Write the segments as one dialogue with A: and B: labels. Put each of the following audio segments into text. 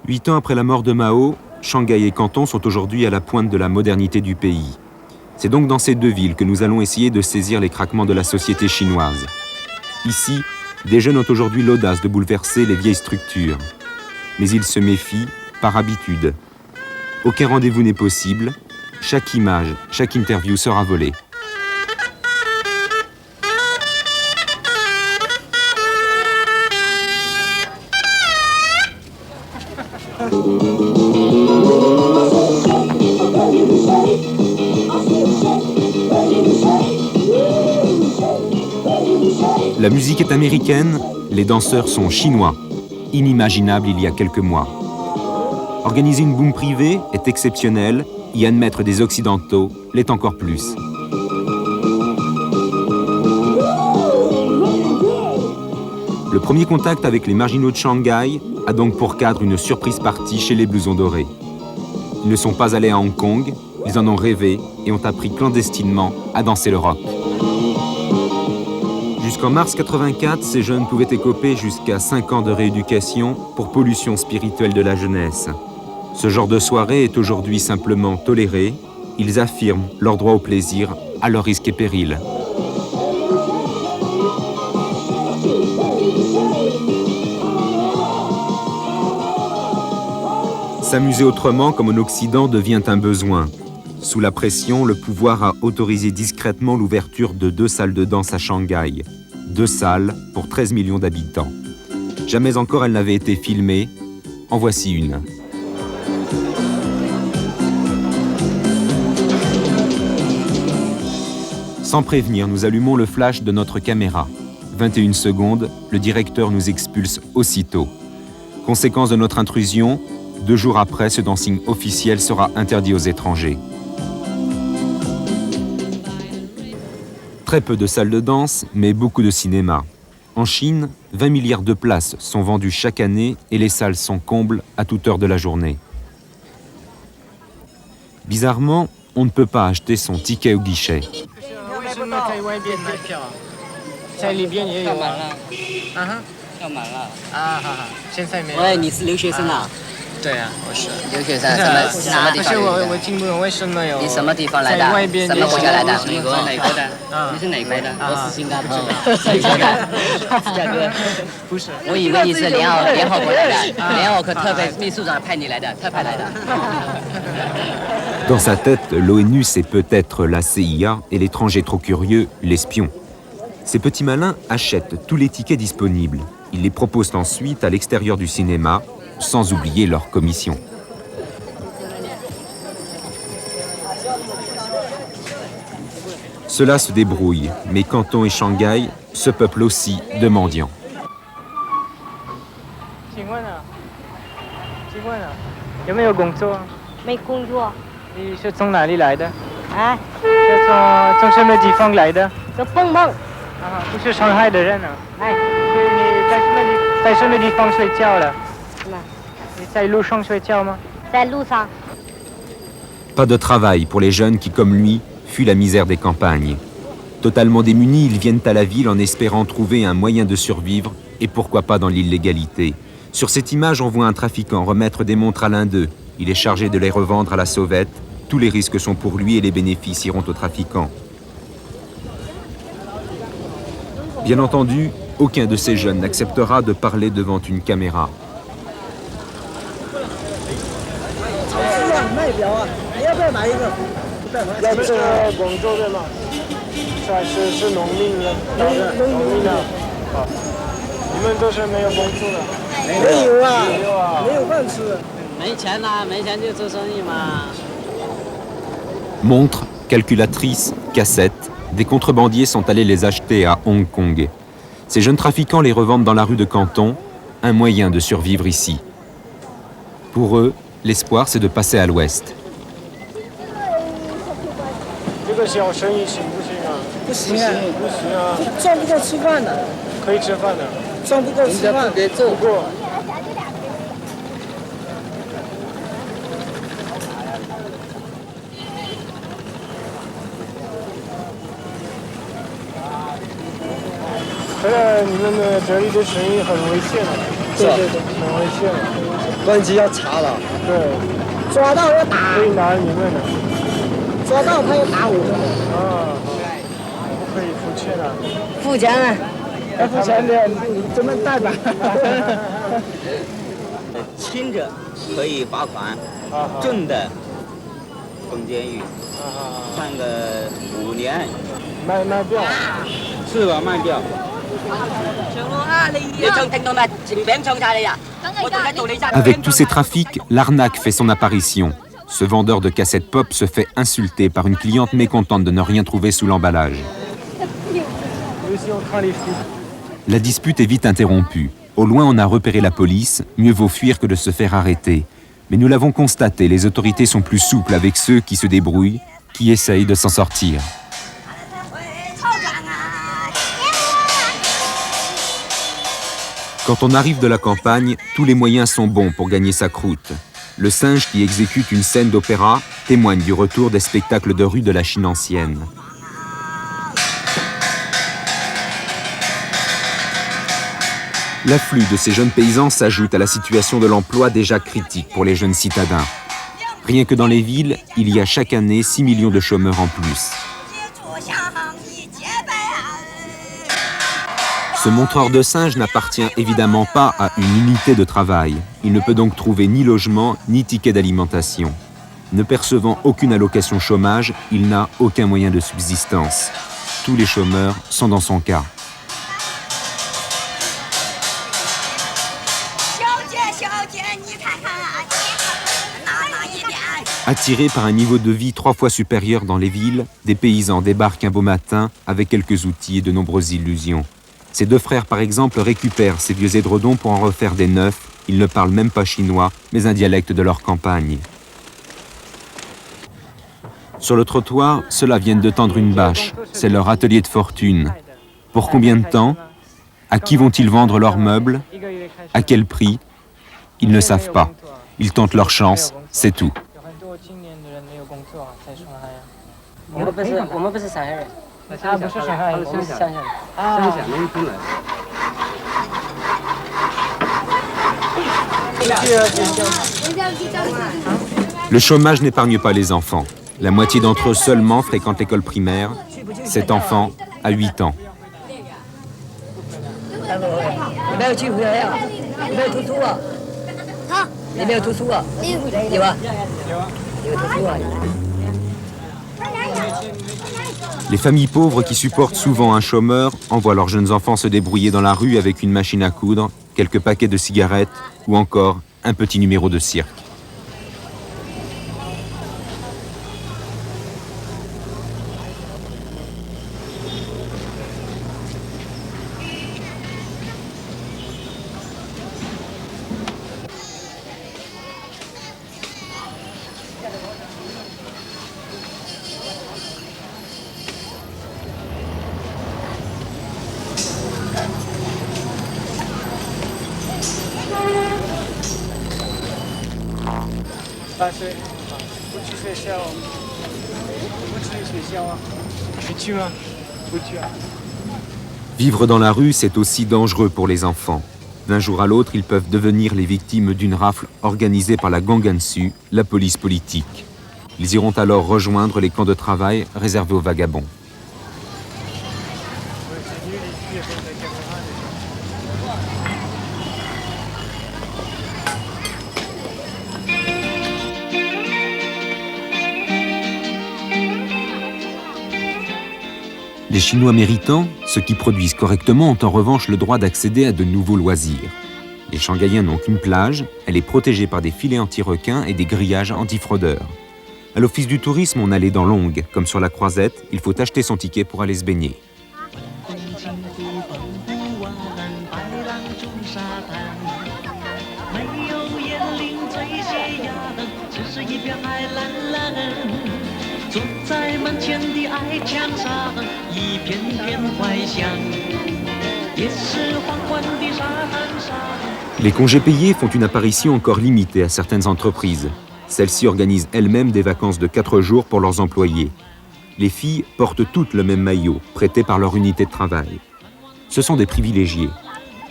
A: 8 ans après la mort de Mao, Shanghai et Canton sont aujourd'hui à la pointe de la modernité du pays. C'est donc dans ces deux villes que nous allons essayer de saisir les craquements de la société chinoise. Ici, des jeunes ont aujourd'hui l'audace de bouleverser les vieilles structures. Mais ils se méfient par habitude. Aucun rendez-vous n'est possible. Chaque image, chaque interview sera volée. La musique est américaine, les danseurs sont chinois. Inimaginable il y a quelques mois. Organiser une boom privée est exceptionnel, y admettre des occidentaux l'est encore plus. Le premier contact avec les marginaux de Shanghai a donc pour cadre une surprise partie chez les blousons dorés. Ils ne sont pas allés à Hong Kong, ils en ont rêvé et ont appris clandestinement à danser le rock. Jusqu'en mars 84, ces jeunes pouvaient écoper jusqu'à 5 ans de rééducation pour pollution spirituelle de la jeunesse. Ce genre de soirée est aujourd'hui simplement toléré. Ils affirment leur droit au plaisir à leur risque et péril. S'amuser autrement comme en Occident devient un besoin. Sous la pression, le pouvoir a autorisé discrètement l'ouverture de 2 salles de danse à Shanghai. 2 salles pour 13 millions d'habitants. Jamais encore elles n'avaient été filmées. En voici une. Sans prévenir, nous allumons le flash de notre caméra. 21 secondes, le directeur nous expulse aussitôt. Conséquence de notre intrusion, 2 jours après, ce dancing officiel sera interdit aux étrangers. Très peu de salles de danse, mais beaucoup de cinéma. En Chine, 20 milliards de places sont vendues chaque année et les salles sont combles à toute heure de la journée. Bizarrement, on ne peut pas acheter son ticket au guichet. Dans sa tête, l'ONU, c'est peut-être la CIA et l'étranger trop curieux, l'espion. Ces petits malins achètent tous les tickets disponibles. Ils les proposent ensuite à l'extérieur du cinéma, sans oublier leur commission. Cela se débrouille, mais Canton et Shanghai se peuplent aussi de mendiants. Pas de travail pour les jeunes qui, comme lui, fuient la misère des campagnes. Totalement démunis, ils viennent à la ville en espérant trouver un moyen de survivre et pourquoi pas dans l'illégalité. Sur cette image, on voit un trafiquant remettre des montres à l'un d'eux. Il est chargé de les revendre à la sauvette. Tous les risques sont pour lui et les bénéfices iront au trafiquant. Bien entendu, aucun de ces jeunes n'acceptera de parler devant une caméra. Montres, calculatrices, cassettes, des contrebandiers sont allés les acheter à Hong Kong. Ces jeunes trafiquants les revendent dans la rue de Canton, un moyen de survivre ici. Pour eux, l'espoir, c'est de passer à l'ouest. Avec tous ces trafics, l'arnaque fait son apparition. Ce vendeur de cassettes pop se fait insulter par une cliente mécontente de ne rien trouver sous l'emballage. La dispute est vite interrompue. Au loin, on a repéré la police. Mieux vaut fuir que de se faire arrêter. Mais nous l'avons constaté, les autorités sont plus souples avec ceux qui se débrouillent, qui essayent de s'en sortir. Quand on arrive de la campagne, tous les moyens sont bons pour gagner sa croûte. Le singe qui exécute une scène d'opéra témoigne du retour des spectacles de rue de la Chine ancienne. L'afflux de ces jeunes paysans s'ajoute à la situation de l'emploi déjà critique pour les jeunes citadins. Rien que dans les villes, il y a chaque année 6 millions de chômeurs en plus. Ce montreur de singes n'appartient évidemment pas à une unité de travail. Il ne peut donc trouver ni logement, ni ticket d'alimentation. Ne percevant aucune allocation chômage, il n'a aucun moyen de subsistance. Tous les chômeurs sont dans son cas. Attirés par un niveau de vie 3 fois supérieur dans les villes, des paysans débarquent un beau matin avec quelques outils et de nombreuses illusions. Ces 2 frères, par exemple, récupèrent ces vieux édredons pour en refaire des neufs. Ils ne parlent même pas chinois, mais un dialecte de leur campagne. Sur le trottoir, ceux-là viennent de tendre une bâche. C'est leur atelier de fortune. Pour combien de temps? À qui vont-ils vendre leurs meubles? À quel prix? Ils ne savent pas. Ils tentent leur chance, c'est tout. Le chômage n'épargne pas les enfants. La moitié d'entre eux seulement fréquentent l'école primaire. 7 enfants à 8 ans. Les familles pauvres qui supportent souvent un chômeur envoient leurs jeunes enfants se débrouiller dans la rue avec une machine à coudre, quelques paquets de cigarettes ou encore un petit numéro de cirque. Vivre dans la rue, c'est aussi dangereux pour les enfants. D'un jour à l'autre, ils peuvent devenir les victimes d'une rafle organisée par la Gangansu, la police politique. Ils iront alors rejoindre les camps de travail réservés aux vagabonds. Les Chinois méritants, ceux qui produisent correctement, ont en revanche le droit d'accéder à de nouveaux loisirs. Les Shanghaïens n'ont qu'une plage, elle est protégée par des filets anti-requins et des grillages anti-fraudeurs. À l'office du tourisme, on allait dans Long, comme sur la Croisette, il faut acheter son ticket pour aller se baigner. Les congés payés font une apparition encore limitée à certaines entreprises. Celles-ci organisent elles-mêmes des vacances de 4 jours pour leurs employés. Les filles portent toutes le même maillot, prêté par leur unité de travail. Ce sont des privilégiés.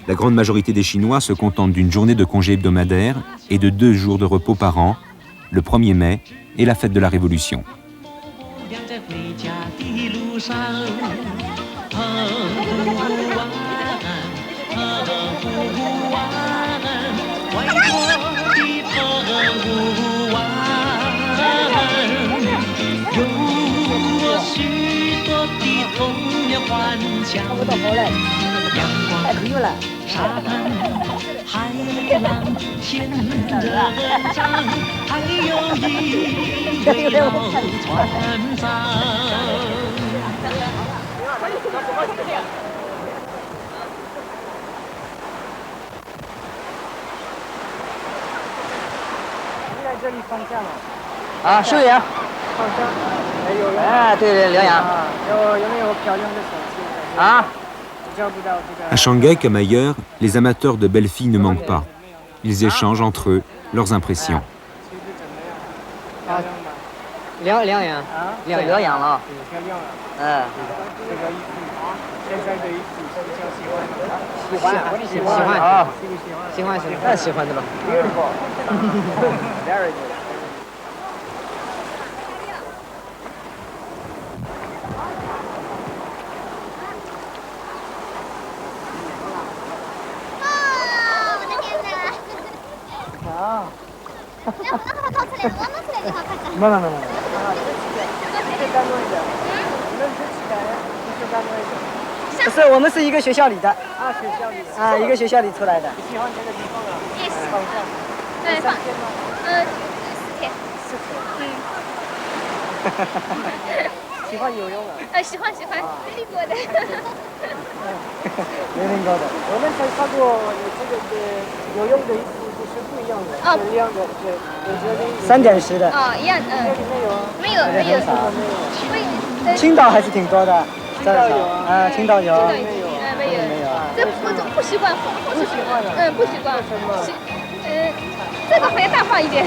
A: La grande majorité des Chinois se contentent d'une journée de congé hebdomadaire et de 2 jours de repos par an, le 1er mai et la fête de la Révolution.
B: 这里放假了啊，是呀，放假没有哎，对对，疗养有没有漂亮的手机啊？
A: À Shanghai comme ailleurs, les amateurs de belles filles ne manquent pas. Ils échangent entre eux leurs impressions.
B: 疗养了，嗯，喜欢的了。不是，我们是一个学校里的啊，学校里啊，一个学校里出来的。你喜欢这个地方啊？也是。放假？对，放4天。4天。喜欢游泳啊？喜欢，没练过的。没练过的。我们才看过这个游泳的衣服。 不一样的，哦，一样的，对，3.10的，哦，一样，没有，青岛还是挺多的，青岛有啊，青岛有，没有，这不习惯，不习惯，不习惯，这个还大方一点。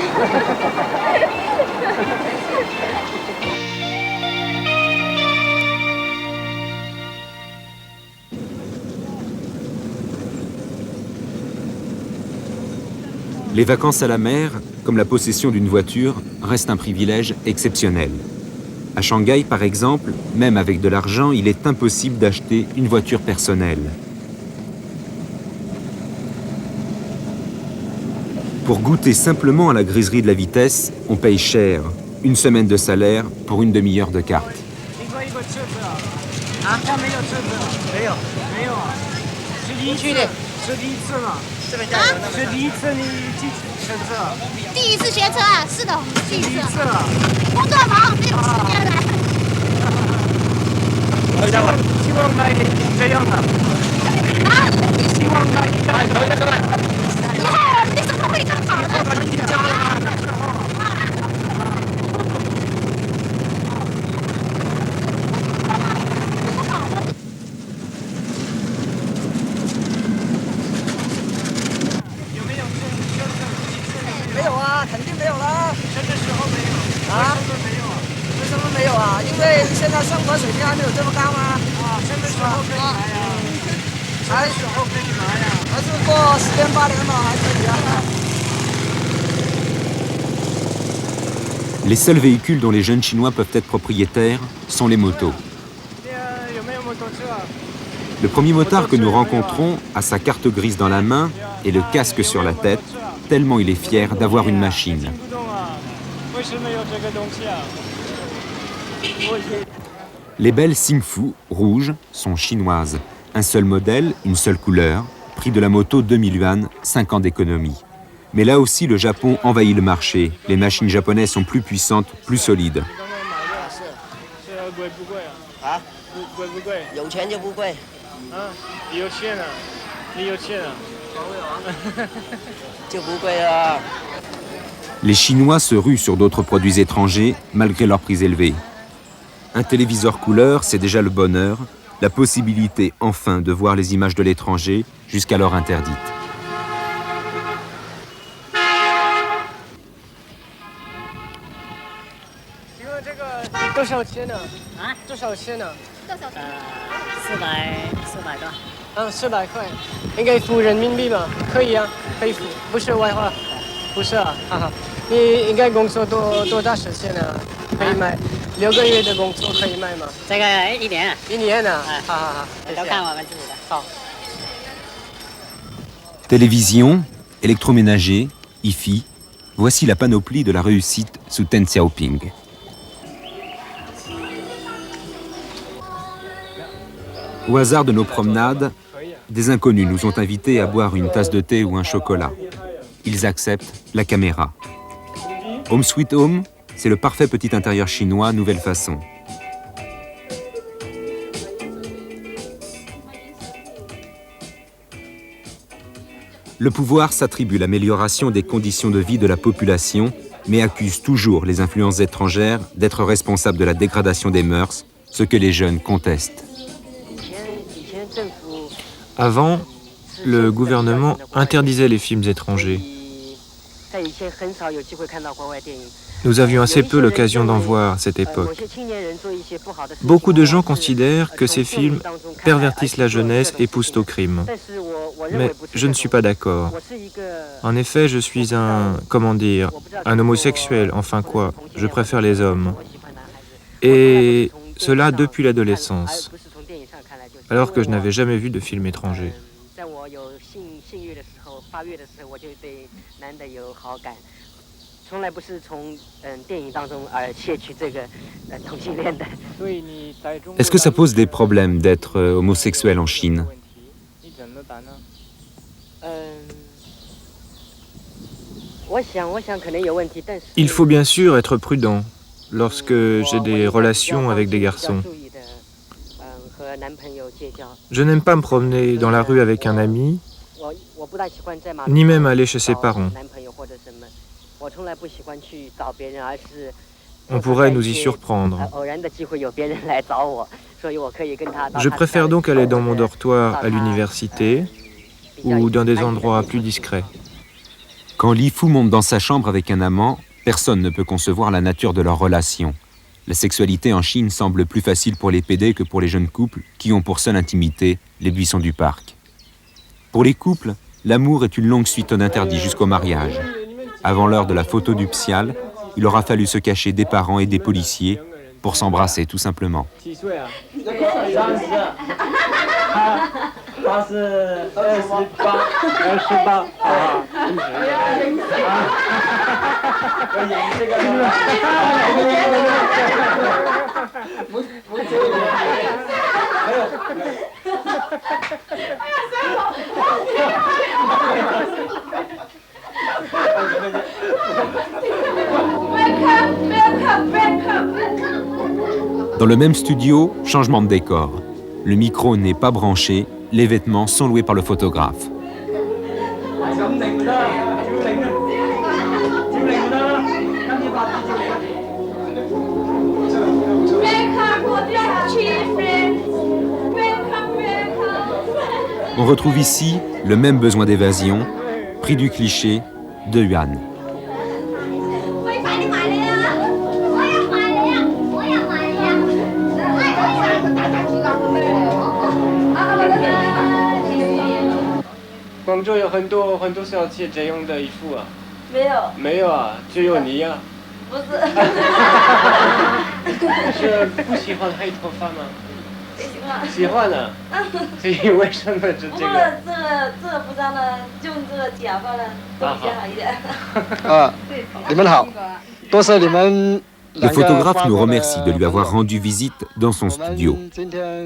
A: Les vacances à la mer, comme la possession d'une voiture, restent un privilège exceptionnel. À Shanghai, par exemple, même avec de l'argent, il est impossible d'acheter une voiture personnelle. Pour goûter simplement à la griserie de la vitesse, on paye cher. Une semaine de salaire pour une demi-heure de carte. Les seuls véhicules dont les jeunes Chinois peuvent être propriétaires sont les motos. Le premier motard que nous rencontrons a sa carte grise dans la main et le casque sur la tête, tellement il est fier d'avoir une machine. Les belles Xingfu, rouges, sont chinoises. Un seul modèle, une seule couleur, prix de la moto 2000 yuan, 5 ans d'économie. Mais là aussi, le Japon envahit le marché. Les machines japonaises sont plus puissantes, plus solides. Les Chinois se ruent sur d'autres produits étrangers, malgré leurs prix élevés. Un téléviseur couleur, c'est déjà le bonheur, la possibilité enfin de voir les images de l'étranger, jusqu'alors interdites.
B: 400块，应该付人民币吧？可以啊，可以付，不是外花，不是啊，哈哈。你应该工作多大时间啊？可以卖6个月的工作可以卖吗？
C: 这个1年
B: 1年啊，好好好，
C: 都看我们自己的。
B: 好。
A: Télévision, électroménager, hi-fi, voici la panoplie de la réussite sous Deng Xiaoping. Au hasard de nos promenades, des inconnus nous ont invités à boire une tasse de thé ou un chocolat. Ils acceptent la caméra. Home Sweet Home, c'est le parfait petit intérieur chinois, nouvelle façon. Le pouvoir s'attribue l'amélioration des conditions de vie de la population, mais accuse toujours les influences étrangères d'être responsables de la dégradation des mœurs, ce que les jeunes contestent.
D: Avant, le gouvernement interdisait les films étrangers. Nous avions assez peu l'occasion d'en voir à cette époque. Beaucoup de gens considèrent que ces films pervertissent la jeunesse et poussent au crime. Mais je ne suis pas d'accord. En effet, je suis un homosexuel, enfin quoi, je préfère les hommes. Et cela depuis l'adolescence, alors que je n'avais jamais vu de film étranger.
A: Est-ce que ça pose des problèmes d'être homosexuel en Chine?
D: Il faut bien sûr être prudent lorsque j'ai des relations avec des garçons. Je n'aime pas me promener dans la rue avec un ami, ni même aller chez ses parents. On pourrait nous y surprendre. Je préfère donc aller dans mon dortoir à l'université ou dans des endroits plus discrets.
A: Quand Li Fu monte dans sa chambre avec un amant, personne ne peut concevoir la nature de leur relation. La sexualité en Chine semble plus facile pour les PD que pour les jeunes couples qui ont pour seule intimité les buissons du parc. Pour les couples, l'amour est une longue suite d'interdits jusqu'au mariage. Avant l'heure de la photo nuptiale, il aura fallu se cacher des parents et des policiers pour s'embrasser tout simplement. Dans le même studio, changement de décor. Le micro n'est pas branché, les vêtements sont loués par le photographe. On retrouve ici le même besoin d'évasion, prix du cliché, 2 yuan.
B: Guangzhou 有很多小姐这样的衣服啊？没有啊，只有你呀。不是。是不喜欢黑头发吗？喜欢的。所以为什么这个？这个不知道呢，用这个假发呢，都比较好一点。
A: 你们好，多谢你们。Le photographe nous remercie de lui avoir rendu visite dans son studio.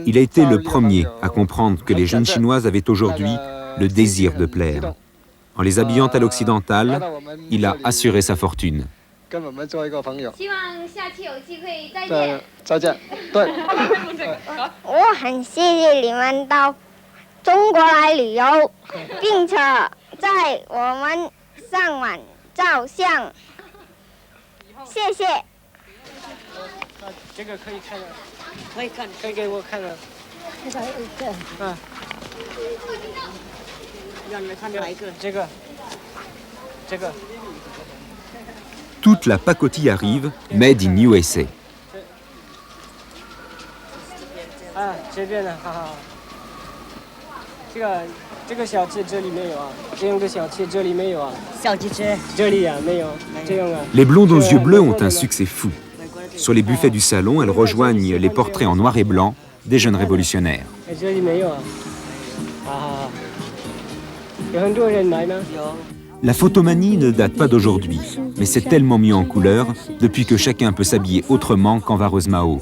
A: Il a été le premier à comprendre que les jeunes Chinoises avaient aujourd'hui le désir de plaire. En les habillant à l'occidentale, il a assuré sa fortune. Toute la pacotille arrive, made in USA.
B: 这个小吃这里没有啊，这样的小吃这里没有啊，
C: 小鸡翅
B: 这里啊没有，这样啊。
A: Les blondes aux yeux bleus ont un succès fou. Sur les buffets du salon, elles rejoignent les portraits en noir et blanc des jeunes révolutionnaires.
B: 这里没有啊，啊，有很多人买吗？
A: La photomanie ne date pas d'aujourd'hui, mais c'est tellement mis en couleur depuis que chacun peut s'habiller autrement qu'en vareuse Mao.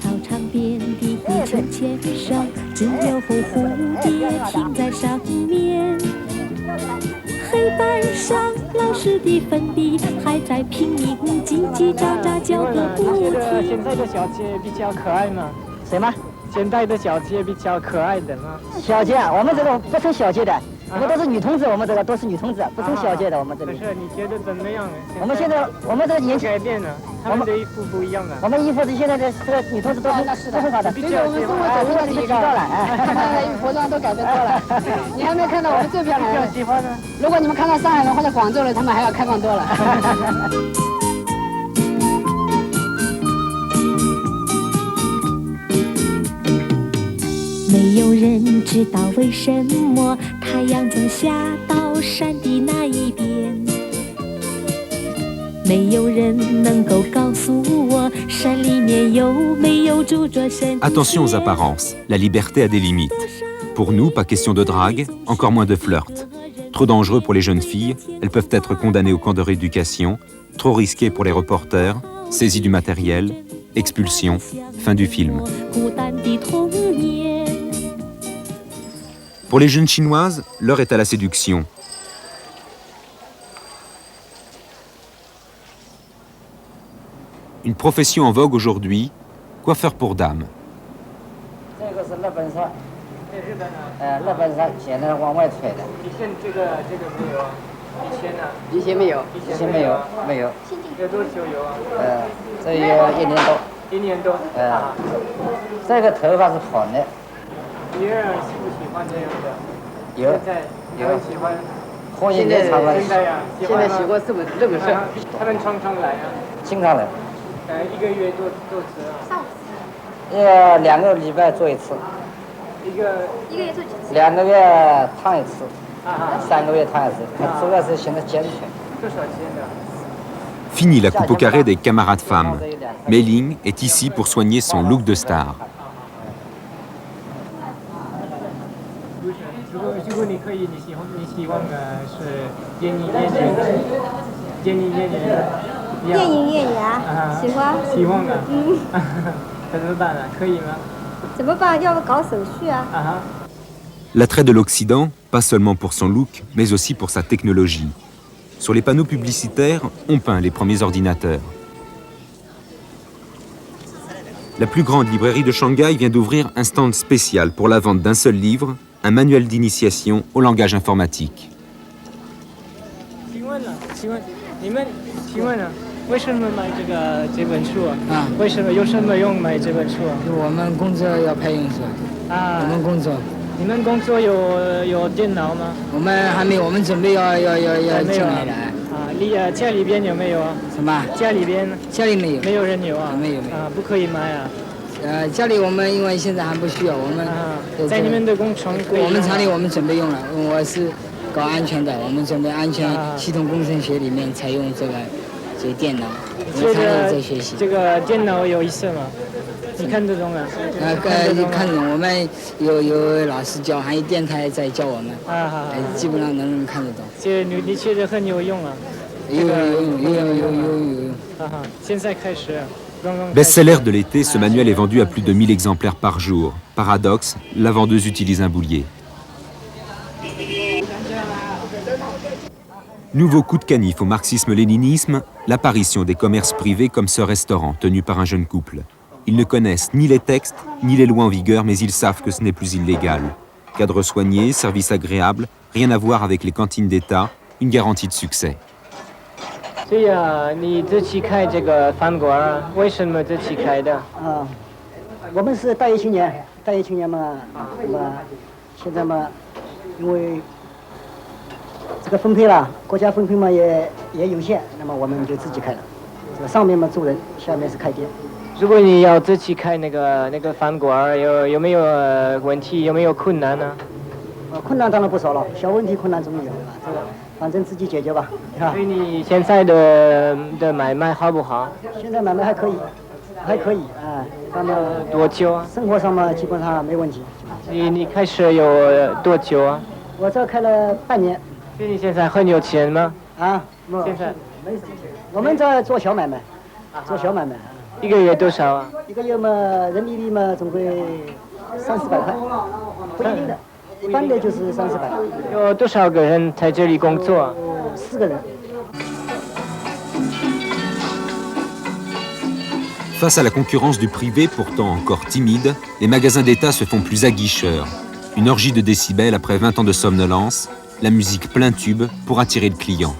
E: 操场边的一丛前上，只有蝴蝶停在上面。黑板上老师的粉笔还在拼命叽叽喳喳叫个不停。
B: 现在的小吃比较可爱嘛？
F: 什么？
B: 现在的小吃比较可爱的吗？
F: 小姐，我们这个不称小姐的，我们都是女同志，我们这个都是女同志，不称小姐的，我们这里。
B: 不是，你觉得怎么样？
F: 我们现在这个年纪
B: 改变了，他们的衣服不一样了。
F: 我们衣服是现在的这个女同志都很好的，
B: 比较喜欢
F: 我们提高了，
G: 他们的服装都改变多了。你还没看到我们最漂亮的。
B: 喜欢呢。
G: 如果你们看到上海人或者广州人，他们还要开放多了。
E: 没有人知道为什么太阳总下到山的那一边，没有人能够告诉我山里面有没有住着神。
A: Attention aux apparences, la liberté a des limites. Pour nous, pas question de drague, encore moins de flirt. Trop dangereux pour les jeunes filles, elles peuvent être condamnées au camp de rééducation, trop risquées pour les reporters, saisie du matériel, expulsion, fin du film. Pour les jeunes chinoises, l'heure est à la séduction. Une profession en vogue aujourd'hui, coiffeur pour dames.
F: 这个是日本纱，日本纱剪的往外推的。
B: 以前这个没有啊，以前呢？
G: 以前没有，
F: 以前没有，没有。
B: 有多久有啊？
F: 这有1年多。
B: 1年多。
F: 这个头发是蓬的。
B: 别人喜不喜欢这样的？
F: 有。
B: 现在有人喜欢。
F: 婚姻的长了。
B: 现在呀，
G: 现在习惯是不是这么是？
B: 他们常常来啊。
F: 经常来。
B: 1个月多次啊。
F: 2个礼拜做一次。
G: 一个月做几次
F: ？2个月烫一次，3个月烫一次。主要是现在剪腿。
B: 多少钱的？
A: Fini la coupe au carré des camarades femmes. Mei Ling est ici pour soigner son look de star.
B: 如果你可以，你希望的是电影演员，电影演员啊，喜欢啊，怎么办呢？可以吗？
G: 怎么办？要搞手续啊。
A: L'attrait de l'Occident, pas seulement pour son look, mais aussi pour sa technologie. Sur les panneaux publicitaires, on peint les premiers ordinateurs. La plus grande librairie de Shanghai vient d'ouvrir un stand spécial pour la vente d'un seul livre, un manuel d'initiation au langage informatique.
B: 请问为什么买这本书啊？为什么有什么用买这本书啊？
F: 我们工作要派用书啊。我们工作。
B: 你们工作有电脑吗？
F: 我们还没有，我们准备要进来了。
B: 家里边有没有啊？
F: 什么？家里没有。
B: 没有人有啊？
F: 没有。
B: 不可以买啊。
F: 家里我们因为现在还不需要，我们
B: 在你们的工厂。
F: 我们厂里我们准备用了，我是搞安全的，我们准备安全系统工程学里面采用这个电脑。我们厂里在学习。这
B: 个电脑有意思吗？你看得懂啊？
F: 看得懂，我们有老师教，还有电台在教我们。基本上能看得懂。
B: 你觉得很有用啊？
F: 有
A: 用。现在开始。Best-seller de l'été, ce manuel est vendu à plus de 1000 exemplaires par jour. Paradoxe, la vendeuse utilise un boulier. Nouveau coup de canif au marxisme-léninisme, l'apparition des commerces privés comme ce restaurant tenu par un jeune couple. Ils ne connaissent ni les textes, ni les lois en vigueur, mais ils savent que ce n'est plus illégal. Cadre soigné, service agréable, rien à voir avec les cantines d'État, une garantie de succès.
B: 对呀，你自己开这个饭馆，为什么自己开的？
F: 我们是大业青年嘛，现在嘛，因为这个分配了，国家分配嘛也有限，那么我们就自己开了。这个上面嘛住人，下面是开店。
H: 如果你要自己开那个饭馆，有没有问题？有没有困难呢？
F: 困难当然不少了，小问题困难总有吧，这个反正自己解决吧。
H: 所以你现在的买卖好不好？
F: 现在买卖还可以，还可以啊。反正
H: 多久啊？
F: 生活上嘛，基本上没问题。
H: 你开始有多久啊？
F: 我这开了半年。
H: 所以你现在很有钱吗？
F: 啊，
H: 现在
F: 没事。我们这做小买卖，做小买卖。
H: 一个月多少啊？
F: 一个月嘛，人民币嘛，总归30-400块，不一定的，一般的就是30-400。
H: 有多少个人在这里工作
F: ？4个人。
A: Face à la concurrence du privé, pourtant encore timide, les magasins d'État se font plus aguicheurs. Une orgie de décibels après 20 ans de somnolence, la musique plein tube pour attirer le client.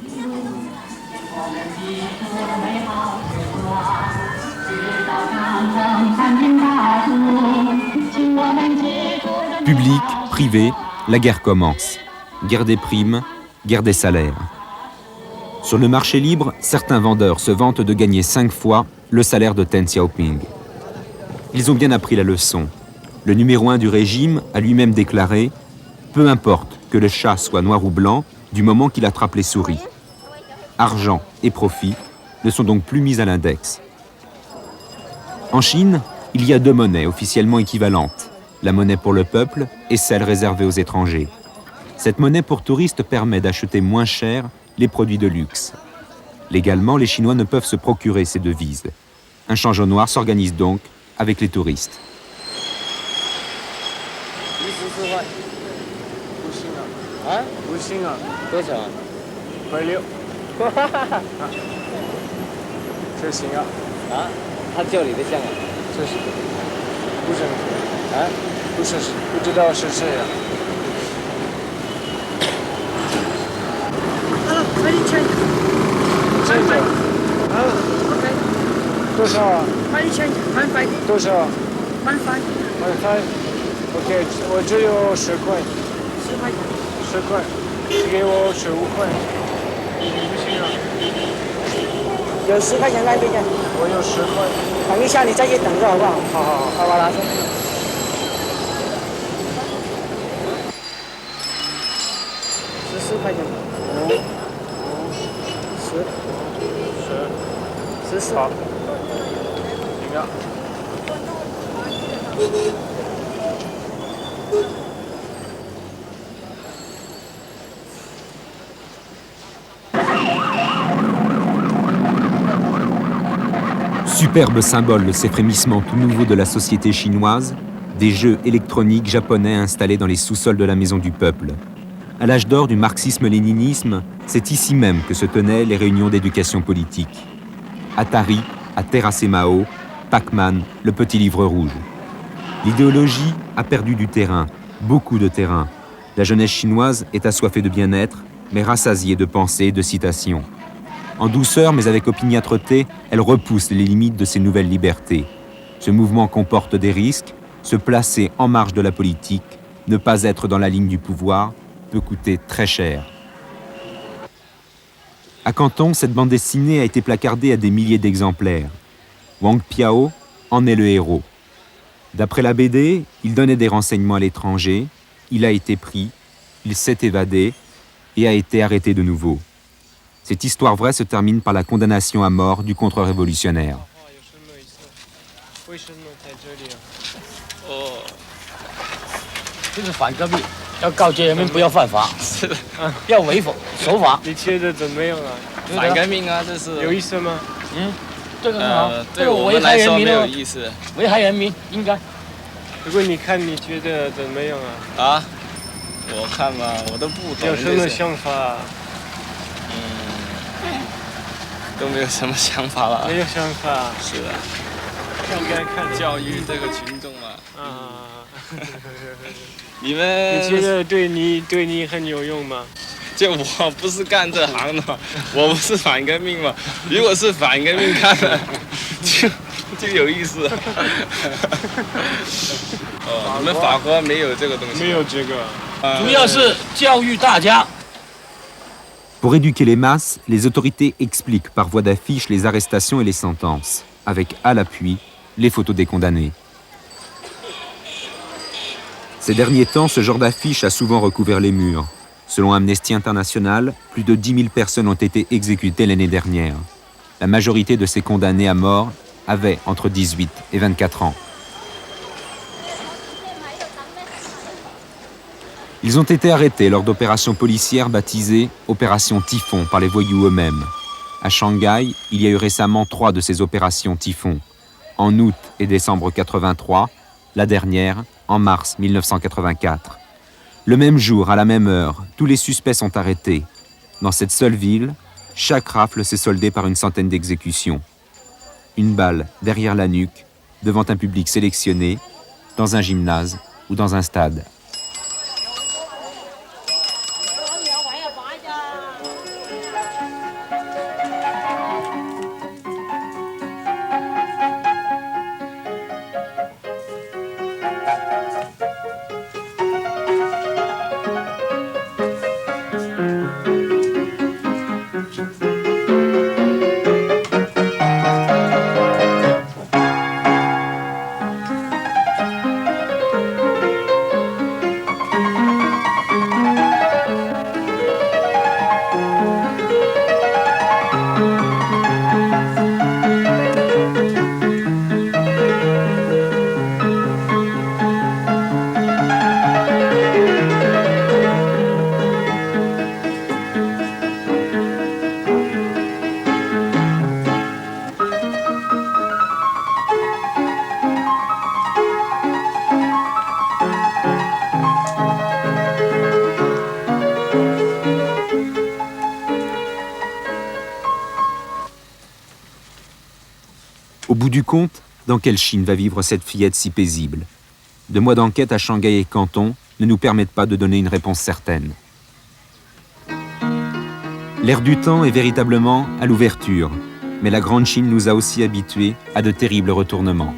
A: Public, privé, la guerre commence. Guerre des primes, guerre des salaires. Sur le marché libre, certains vendeurs se vantent de gagner 5 fois le salaire de Deng Xiaoping. Ils ont bien appris la leçon. Le numéro 1 du régime a lui-même déclaré « Peu importe que le chat soit noir ou blanc, du moment qu'il attrape les souris. » Argent et profit ne sont donc plus mis à l'index. En Chine, il y a 2 monnaies officiellement équivalentes, la monnaie pour le peuple et celle réservée aux étrangers. Cette monnaie pour touristes permet d'acheter moins cher les produits de luxe. Légalement, les Chinois ne peuvent se procurer ces devises. Un change au noir s'organise donc avec les touristes.
I: OK， 我只有10块，10块，给我15块。不行啊。
F: 有10块钱来这边。
I: 我有10块。
F: 等一下，你再去等着好不好？
I: 好，
F: 好吧，拿去。14块钱，5、10、14。
I: 好。行啊。
A: Superbe symbole de ces frémissements tout nouveaux de la société chinoise, des jeux électroniques japonais installés dans les sous-sols de la Maison du Peuple. À l'âge d'or du marxisme-léninisme, c'est ici même que se tenaient les réunions d'éducation politique. Atari a terrassé Mao, Pac-Man, le petit livre rouge. L'idéologie a perdu du terrain, beaucoup de terrain. La jeunesse chinoise est assoiffée de bien-être, mais rassasiée de pensées et de citations. En douceur, mais avec opiniâtreté, elle repousse les limites de ces nouvelles libertés. Ce mouvement comporte des risques. Se placer en marge de la politique, ne pas être dans la ligne du pouvoir, peut coûter très cher. À Canton, cette bande dessinée a été placardée à des milliers d'exemplaires. Wang Piao en est le héros. D'après la BD, il donnait des renseignements à l'étranger, il a été pris, il s'est évadé et a été arrêté de nouveau. Cette histoire vraie se termine par la condamnation à mort du contre-révolutionnaire.
I: 你觉得对你很有用吗？
J: 就我不是干这行的，我不是反革命嘛。如果是反革命看了，就有意思。哦，你们法国没有这个东西？
I: 没有这个，
J: 主要是教育大家。
A: Pour éduquer les masses, les autorités expliquent par voie d'affiche les arrestations et les sentences, avec à l'appui les photos des condamnés. Ces derniers temps, ce genre d'affiche a souvent recouvert les murs. Selon Amnesty International, plus de 10 000 personnes ont été exécutées l'année dernière. La majorité de ces condamnés à mort avaient entre 18 et 24 ans. Ils ont été arrêtés lors d'opérations policières baptisées « Opération Typhon » par les voyous eux-mêmes. À Shanghai, il y a eu récemment 3 de ces opérations Typhon. En août et décembre 83, la dernière en mars 1984. Le même jour, à la même heure, tous les suspects sont arrêtés. Dans cette seule ville, chaque rafle s'est soldée par une centaine d'exécutions. Une balle derrière la nuque, devant un public sélectionné, dans un gymnase ou dans un stade. Au bout du compte, dans quelle Chine va vivre cette fillette si paisible? 2 mois d'enquête à Shanghai et Canton ne nous permettent pas de donner une réponse certaine. L'air du temps est véritablement à l'ouverture, mais la Grande Chine nous a aussi habitués à de terribles retournements.